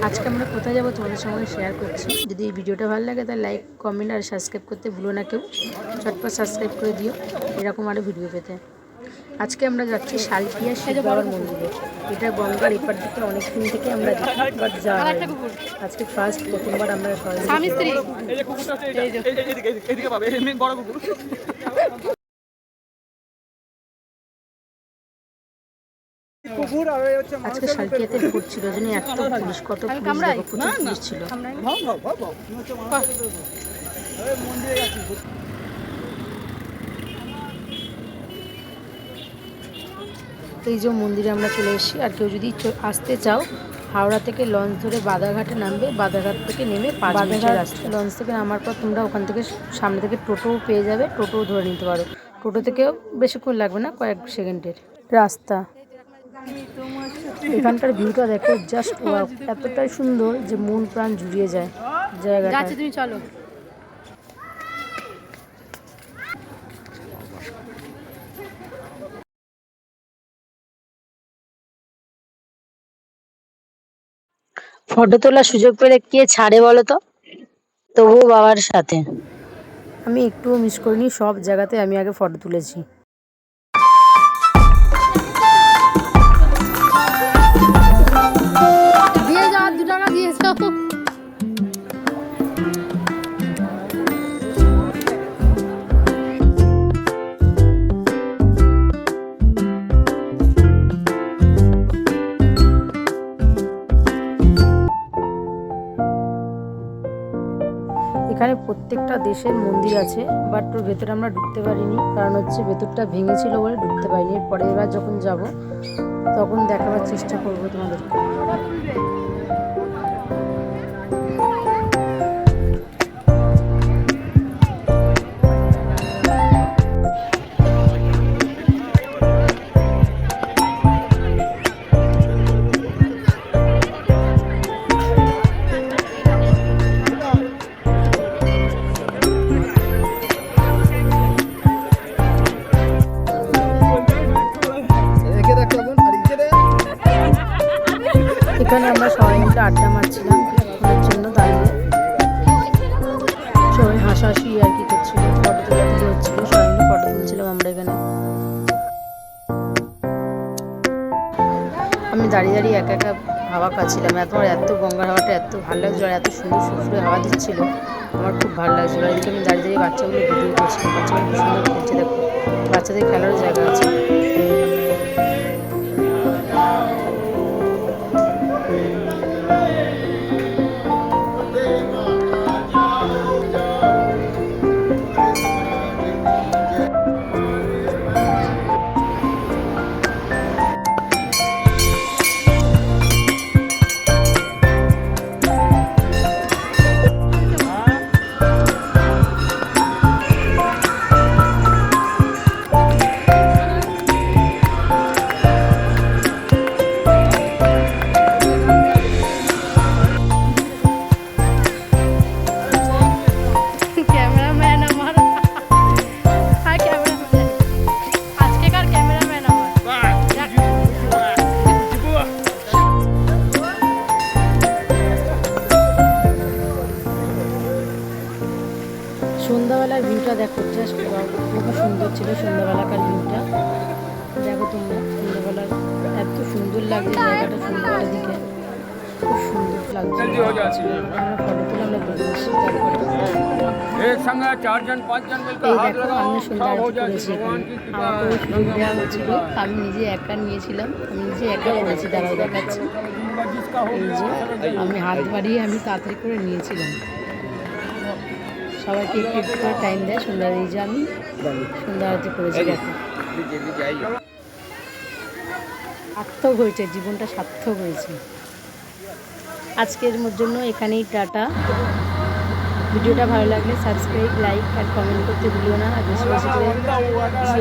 আজকে আমরা কোথায় যাবো তোমাদের সঙ্গে শেয়ার করছি। যদি এই ভিডিওটা ভালো লাগে তাহলে লাইক, কমেন্ট আর সাবস্ক্রাইব করতে ভুলো না কেউ। চটপট সাবস্ক্রাইব করে দিও এরকম আরও ভিডিও পেতে। আজকে আমরা যাচ্ছি শালকিয়া শিব বাবার মন্দিরে। এটা গঙ্গার এপার দিকে অনেক দিন থেকে আমরা দেখি, বাট যাওয়া হয়নি। আজকে প্রথমবার আমরা আজকে শালকিয়াতে ভোট ছিল, জন্য এত পুলিশ, কত পুলিশ দেখো, প্রচুর পুলিশ ছিল। তো এই যে মন্দিরে আমরা চলে এসেছি। আর কেউ যদি আসতে চাও, হাওড়া থেকে লঞ্চ ধরে বাদাঘাটে নামবে, বাদাঘাট থেকে নেমে 5 মিনিটের রাস্তা। লঞ্চ থেকে নামার পর তোমরা ওখান থেকে সামনে থেকে টোটোও পেয়ে যাবে, টোটোও ধরে নিতে পারো। টোটো থেকেও বেশিক্ষণ লাগবে না, কয়েক সেকেন্ডের রাস্তা। এখানকার ভিউটা দেখো, জাস্ট ওয়াও, এতটাই সুন্দর যে মন প্রাণ জুড়িয়ে যায় জায়গাটা। তুমি চলো। ফটো তোলার সুযোগ পেলে কে ছাড়ে বলো তো, তবুও বাবার সাথে। আমি একটুও মিস করিনি, সব জায়গাতে আমি আগে ফটো তুলেছি। দিয়ে যাও, 2 টাকা দিয়ে যাও। এখানে প্রত্যেকটা দেশের মন্দির আছে, বাট ওর ভেতরে আমরা ঢুকতে পারিনি, কারণ হচ্ছে ভেতরটা ভেঙেছিল বলে ঢুকতে পারিনি। পরে এবার যখন যাব তখন দেখাবার চেষ্টা করবো তোমাদেরকে। এখানে আমরা সবাই মিলে আড্ডা মারছিলাম ফোনের জন্য দাঁড়িয়ে, সবাই হাসাহাসি আর কি করছিল, ফটো তোলাতুলি হচ্ছিল, সবাই মিলে ফটো তুলছিলাম আমরা এখানে। আমি দাঁড়িয়ে দাঁড়িয়ে একা একা হাওয়া খাচ্ছিলাম। এত গঙ্গার হাওয়াটা এত ভালো লাগছিল, আর এত সুন্দর সুরসুরে হাওয়া দিচ্ছিল, আমার খুব ভালো লাগছিল। আর এদিকে আমি দাঁড়িয়ে দাঁড়িয়ে বাচ্চাগুলো ভিডিও করছিলাম, বাচ্চাগুলো খুব সুন্দর খেলছে, দেখো বাচ্চাদের খেলার জায়গা আছে। সন্ধ্যাবেলার ভিউটা দেখো, জাস্ট খুব সুন্দর ছিল সন্ধ্যাবেলাকার ভিউটা। দেখো তোমরা সন্ধ্যাবেলার এত সুন্দর লাগছে জায়গাটা, সন্ধ্যাবেলার দিকে খুব সুন্দর লাগছে। আমরা ফটো তুলে আমরা ঘুরে এসেছি। এই দেখো আমি সন্ধ্যা করেছি, আমাকে সুযোগ দেওয়া হচ্ছিল, আমি নিজে একা নিয়েছিলাম, আমি নিজে একা করেছি, দাঁড়াও দেখাচ্ছি। এই যে আমি হাত বাড়িয়ে আমি তাড়াতাড়ি করে নিয়েছিলাম। সবাইকে একটু একটু করে টাইম দেয় সন্ধ্যা, এই যে আমি সন্ধ্যা আরতি করেছি। দেখো সার্থক হয়েছে, জীবনটা সার্থক হয়েছে। আজকের জন্য এখানেই টাটা। ভিডিওটা ভালো লাগলে সাবস্ক্রাইব, লাইক আর কমেন্ট করতে ভুলিও না, আর বেশি বেশি করে শেয়ার